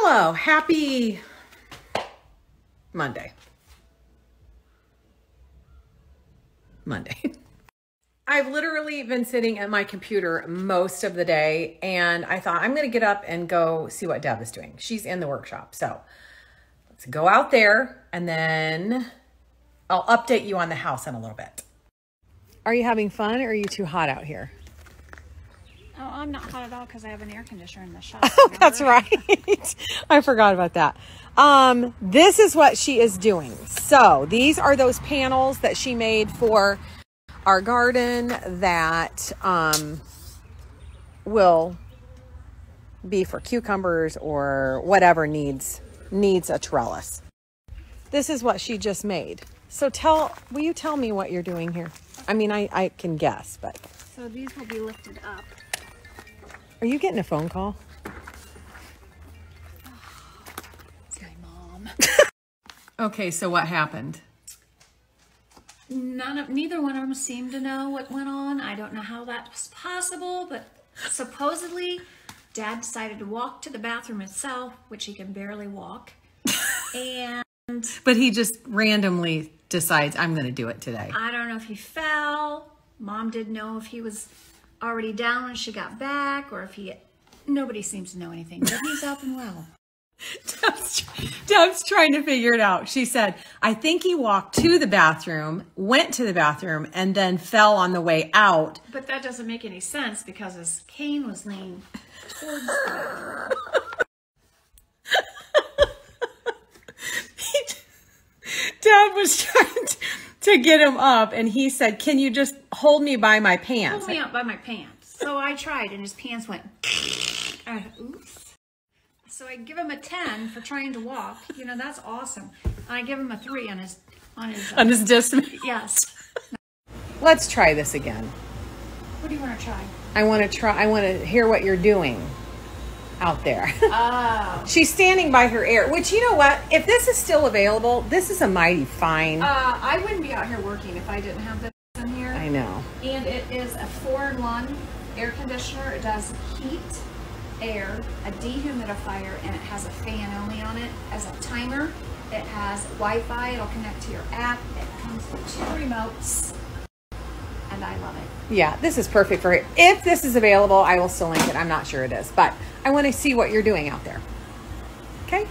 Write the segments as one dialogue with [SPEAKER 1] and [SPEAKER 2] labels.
[SPEAKER 1] Hello, happy Monday. I've literally been sitting at my computer most of the day, and I thought I'm going to get up and go see what Deb is doing. She's in the workshop. So let's go out there, and then I'll update you on the house in a little bit. Are you having fun, or are you too hot out here?
[SPEAKER 2] Oh, I'm not hot at all because I have an air conditioner in the shop.
[SPEAKER 1] Oh, that's right. I forgot about that. This is what she is doing. So these are those panels that she made for our garden that will be for cucumbers or whatever needs a trellis. This is what she just made. So will you tell me what you're doing here? I mean, I can guess, but.
[SPEAKER 2] So these will be lifted up.
[SPEAKER 1] Are you getting a phone call?
[SPEAKER 2] It's my mom.
[SPEAKER 1] Okay, so what happened?
[SPEAKER 2] Neither one of them seemed to know what went on. I don't know how that was possible, but supposedly Dad decided to walk to the bathroom himself, which he can barely walk.
[SPEAKER 1] But he just randomly decides, I'm going to do it today.
[SPEAKER 2] I don't know if he fell. Mom didn't know if he was already down when she got back, or if nobody seems to know anything, but he's up and well.
[SPEAKER 1] Deb's trying to figure it out. She said, I think he walked to the bathroom, went to the bathroom, and then fell on the way out.
[SPEAKER 2] But that doesn't make any sense because his cane was laying towards the bathroom.
[SPEAKER 1] Deb was trying to get him up, and he said, can you just hold me by my pants?
[SPEAKER 2] Hold me up by my pants. So I tried, and his pants went, oops. So I give him a 10 for trying to walk. You know, that's awesome. I give him a 3 on his
[SPEAKER 1] distance.
[SPEAKER 2] Yes.
[SPEAKER 1] Let's try this again.
[SPEAKER 2] What do you want to try?
[SPEAKER 1] I want to hear what you're doing out there.
[SPEAKER 2] Oh.
[SPEAKER 1] She's standing by her air, which, you know what? If this is still available, this is a mighty fine.
[SPEAKER 2] I wouldn't be out here working if I didn't have this in here.
[SPEAKER 1] I know.
[SPEAKER 2] And it is a 4-in-1 air conditioner. It does heat, air, a dehumidifier, and it has a fan only on it as a timer. It has Wi-Fi. It'll connect to your app. It comes with 2 remotes, and I love it.
[SPEAKER 1] Yeah, this is perfect for it. If this is available, I will still link it. I'm not sure it is, but I want to see what you're doing out there. Okay?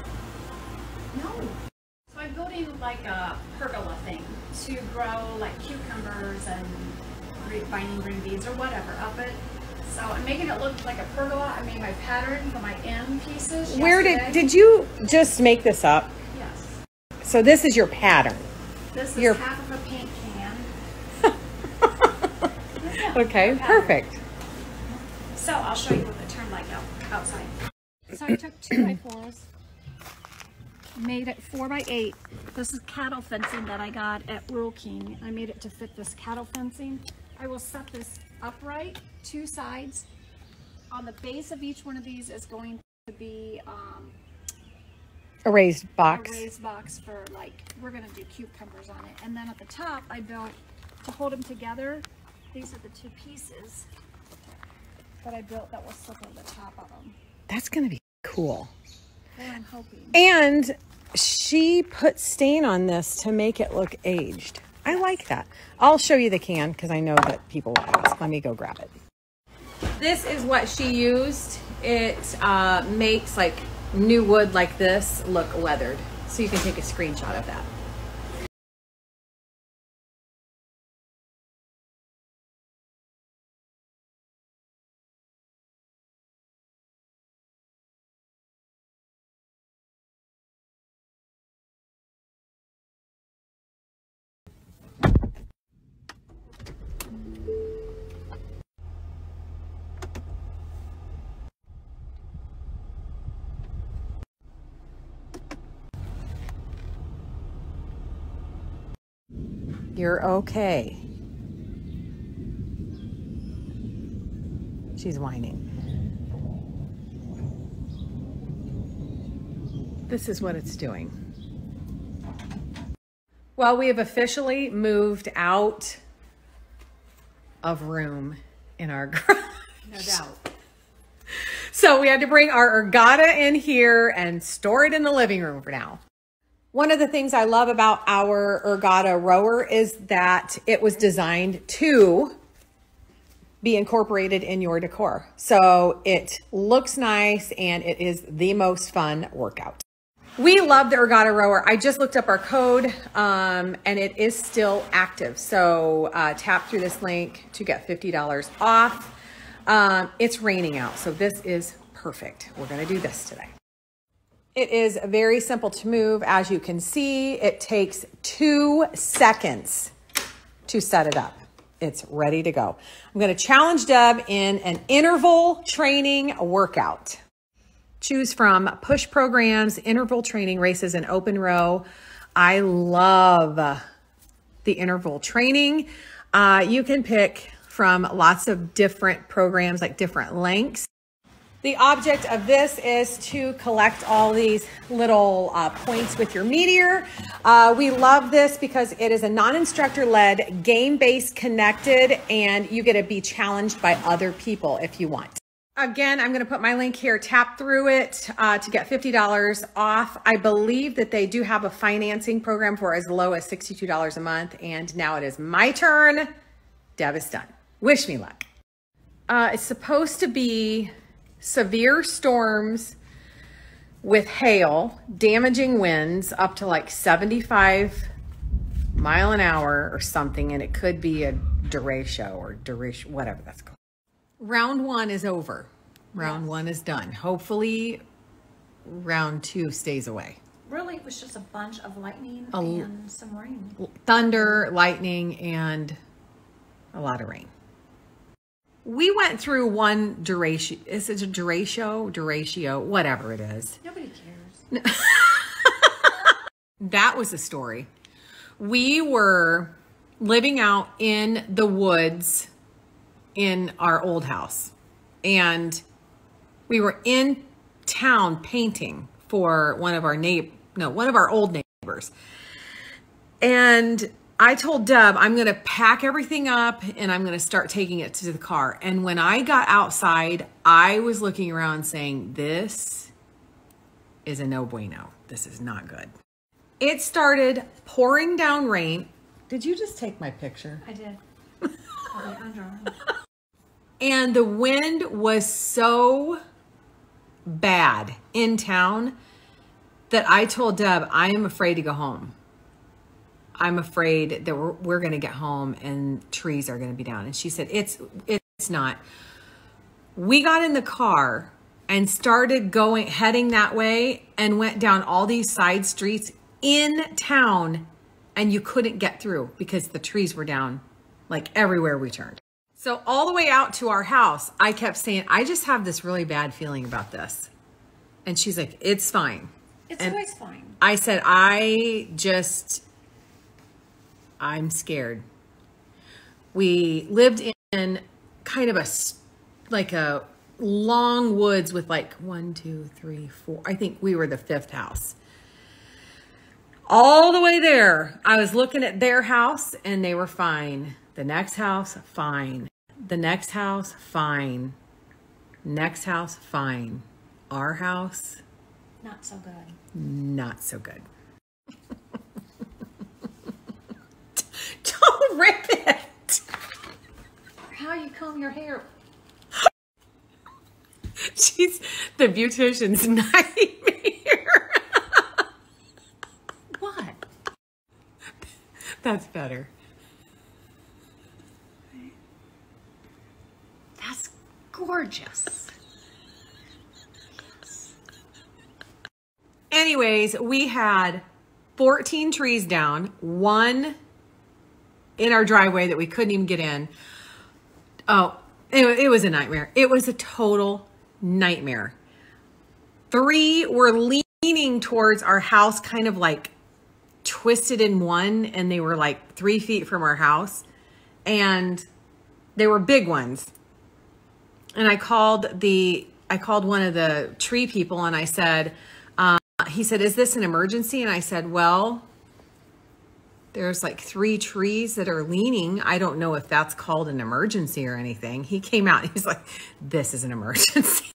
[SPEAKER 2] No. So I'm building like a pergola thing to grow like cucumbers and binding green beans or whatever up it. So I'm making it look like a pergola. I made my pattern for my end pieces.
[SPEAKER 1] Where did you just make this up?
[SPEAKER 2] Yes.
[SPEAKER 1] So this is your pattern.
[SPEAKER 2] This is half of a paint can.
[SPEAKER 1] Okay, perfect.
[SPEAKER 2] So I'll show you what the turn like outside. So I took 2x4s, made it 4x8. This is cattle fencing that I got at Rural King. I made it to fit this cattle fencing. I will set this upright, 2 sides. On the base of each one of these is going to be
[SPEAKER 1] a raised box.
[SPEAKER 2] A raised box for, like, we're going to do cucumbers on it. And then at the top, I built, to hold them together, these are the 2 pieces that I built that will slip on the top of them.
[SPEAKER 1] That's going to be cool.
[SPEAKER 2] Well, I'm hoping.
[SPEAKER 1] And she put stain on this to make it look aged. I like that. I'll show you the can because I know that people will ask. Let me go grab it. This is what she used. It makes like new wood like this look weathered. So you can take a screenshot of that. You're okay. She's whining. This is what it's doing. Well, we have officially moved out of room in our garage.
[SPEAKER 2] No doubt.
[SPEAKER 1] So we had to bring our ergata in here and store it in the living room for now. One of the things I love about our ergata rower is that it was designed to be incorporated in your decor. So it looks nice and it is the most fun workout. We love the ergata rower. I just looked up our code and it is still active. So tap through this link to get $50 off. It's raining out, so this is perfect. We're gonna do this today. It is very simple to move. As you can see, it takes 2 seconds to set it up. It's ready to go. I'm gonna challenge Deb in an interval training workout. Choose from push programs, interval training, races, and open row. I love the interval training. You can pick from lots of different programs, like different lengths. The object of this is to collect all these little points with your meteor. We love this because it is a non-instructor led, game-based connected, and you get to be challenged by other people if you want. Again, I'm going to put my link here. Tap through it to get $50 off. I believe that they do have a financing program for as low as $62 a month. And now it is my turn. Deb is done. Wish me luck. It's supposed to be severe storms with hail, damaging winds up to like 75 mile an hour or something. And it could be a derecho or derecho, whatever that's called. Round 1 is over. Round 1 is done. Hopefully round 2 stays away.
[SPEAKER 2] Really, it was just a bunch of lightning and some rain.
[SPEAKER 1] Thunder, lightning, and a lot of rain. We went through one derecho. Is it a derecho, whatever it is.
[SPEAKER 2] Nobody cares.
[SPEAKER 1] That was a story. We were living out in the woods in our old house, and we were in town painting for one of our old neighbors. And I told Deb, I'm going to pack everything up and I'm going to start taking it to the car. And when I got outside, I was looking around saying, this is a no bueno. This is not good. It started pouring down rain. Did you just take my picture?
[SPEAKER 2] I did. I'll be under.
[SPEAKER 1] And the wind was so bad in town that I told Deb, I am afraid to go home. I'm afraid that we're going to get home and trees are going to be down. And she said, it's not. We got in the car and started heading that way and went down all these side streets in town, and you couldn't get through because the trees were down like everywhere we turned. So all the way out to our house, I kept saying, I just have this really bad feeling about this. And she's like, it's fine.
[SPEAKER 2] It's always fine.
[SPEAKER 1] I said, I'm scared. We lived in kind of a long woods with like 1, 2, 3, 4. I think we were the 5th house. All the way there, I was looking at their house and they were fine. The next house, fine. The next house, fine. Next house, fine. Our house,
[SPEAKER 2] not so good.
[SPEAKER 1] Not so good. Don't rip it.
[SPEAKER 2] How you comb your hair?
[SPEAKER 1] She's the beautician's nightmare.
[SPEAKER 2] What?
[SPEAKER 1] That's better.
[SPEAKER 2] That's gorgeous.
[SPEAKER 1] Anyways, we had 14 trees down, 1 in our driveway that we couldn't even get in. Oh, it was a nightmare. It was a total nightmare. 3 were leaning towards our house, kind of like twisted in one, and they were like 3 feet from our house, and they were big ones. And I called one of the tree people and I said, he said, is this an emergency? And I said, well, there's like 3 trees that are leaning. I don't know if that's called an emergency or anything. He came out and he's like, this is an emergency.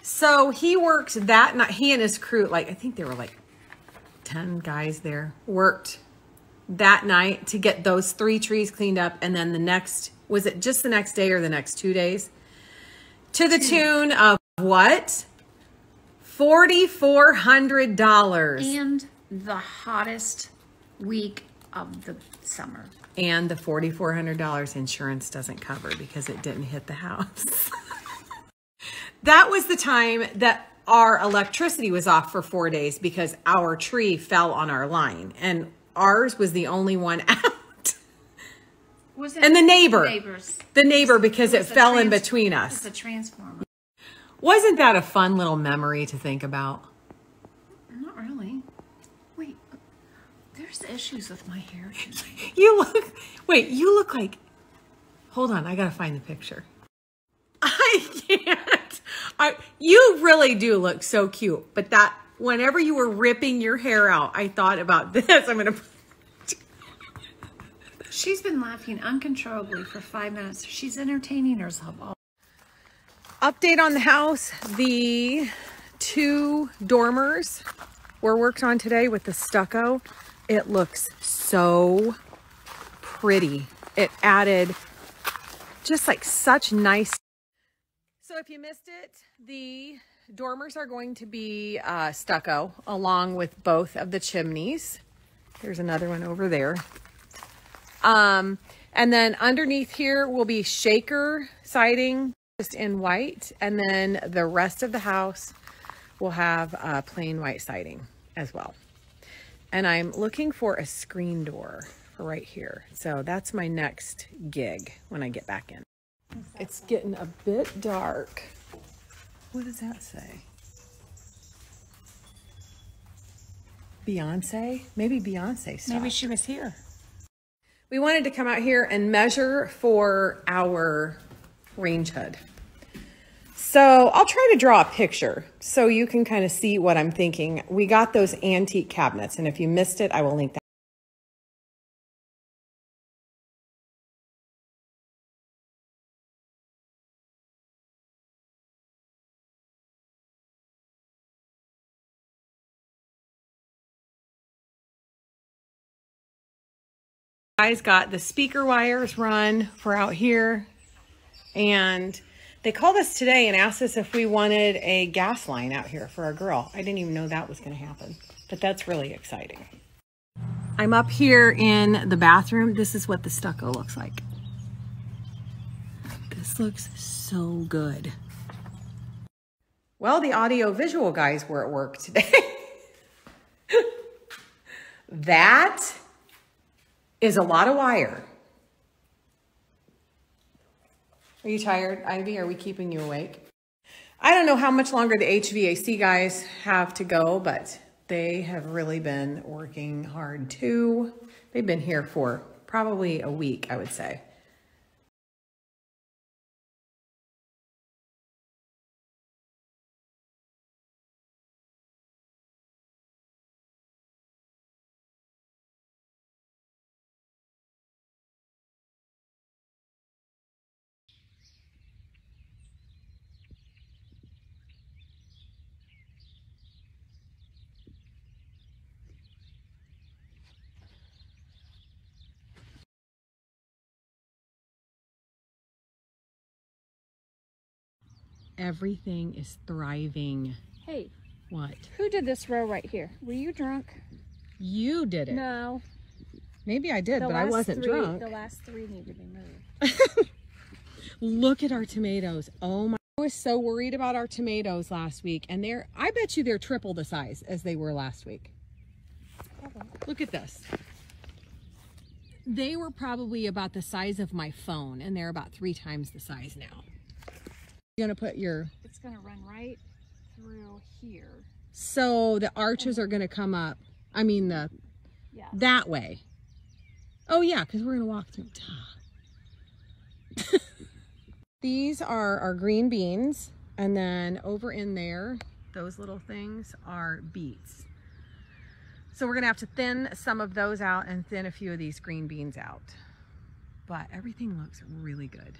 [SPEAKER 1] So he worked that night. He and his crew, like I think there were like 10 guys there, worked that night to get those 3 trees cleaned up. And then the next, was it just the next day or the next 2 days? To the tune of what? $4,400.
[SPEAKER 2] And the hottest week of the summer.
[SPEAKER 1] And the $4,400 insurance doesn't cover because it didn't hit the house. That was the time that our electricity was off for 4 days because our tree fell on our line. And ours was the only one out.
[SPEAKER 2] Was it
[SPEAKER 1] and the neighbor.
[SPEAKER 2] The
[SPEAKER 1] neighbor because it fell in between us.
[SPEAKER 2] It's a transformer.
[SPEAKER 1] Wasn't that a fun little memory to think about?
[SPEAKER 2] Not really. Wait, there's issues with my hair tonight.
[SPEAKER 1] You look like, hold on, I gotta find the picture. I can't. You really do look so cute, but that, whenever you were ripping your hair out, I thought about this. I'm gonna.
[SPEAKER 2] She's been laughing uncontrollably for 5 minutes. She's entertaining herself all.
[SPEAKER 1] Update on the house. The 2 dormers were worked on today with the stucco. It looks so pretty. It added just like such nice. So if you missed it, the dormers are going to be stucco along with both of the chimneys. There's another one over there. And then underneath here will be shaker siding, just in white, and then the rest of the house will have plain white siding as well. And I'm looking for a screen door for right here. So that's my next gig when I get back in. It's getting a bit dark. What does that say? Beyonce? Maybe Beyonce stuff.
[SPEAKER 2] Maybe she was here.
[SPEAKER 1] We wanted to come out here and measure for our range hood. So I'll try to draw a picture so you can kind of see what I'm thinking. We got those antique cabinets, and if you missed it, I will link that. Guys got the speaker wires run for out here, and they called us today and asked us if we wanted a gas line out here for our grill. I didn't even know that was going to happen, but that's really exciting. I'm up here in the bathroom. This is what the stucco looks like. This looks so good. Well, the audio visual guys were at work today. That is a lot of wire. Are you tired, Ivy? Are we keeping you awake? I don't know how much longer the HVAC guys have to go, but they have really been working hard too. They've been here for probably a week, I would say. Everything is thriving.
[SPEAKER 2] Hey.
[SPEAKER 1] What?
[SPEAKER 2] Who did this row right here? Were you drunk?
[SPEAKER 1] You did it.
[SPEAKER 2] No.
[SPEAKER 1] Maybe I did, but I wasn't drunk.
[SPEAKER 2] The last 3 need to be moved.
[SPEAKER 1] Look at our tomatoes. Oh my. I was so worried about our tomatoes last week, and I bet you they're triple the size as they were last week. Look at this. They were probably about the size of my phone, and they're about 3 times the size now. You're gonna put your...
[SPEAKER 2] It's gonna run right through here.
[SPEAKER 1] So the arches are gonna come up. I mean that way. Oh yeah, because we're gonna walk through. These are our green beans, and then over in there, those little things are beets. So we're gonna have to thin some of those out and thin a few of these green beans out. But everything looks really good.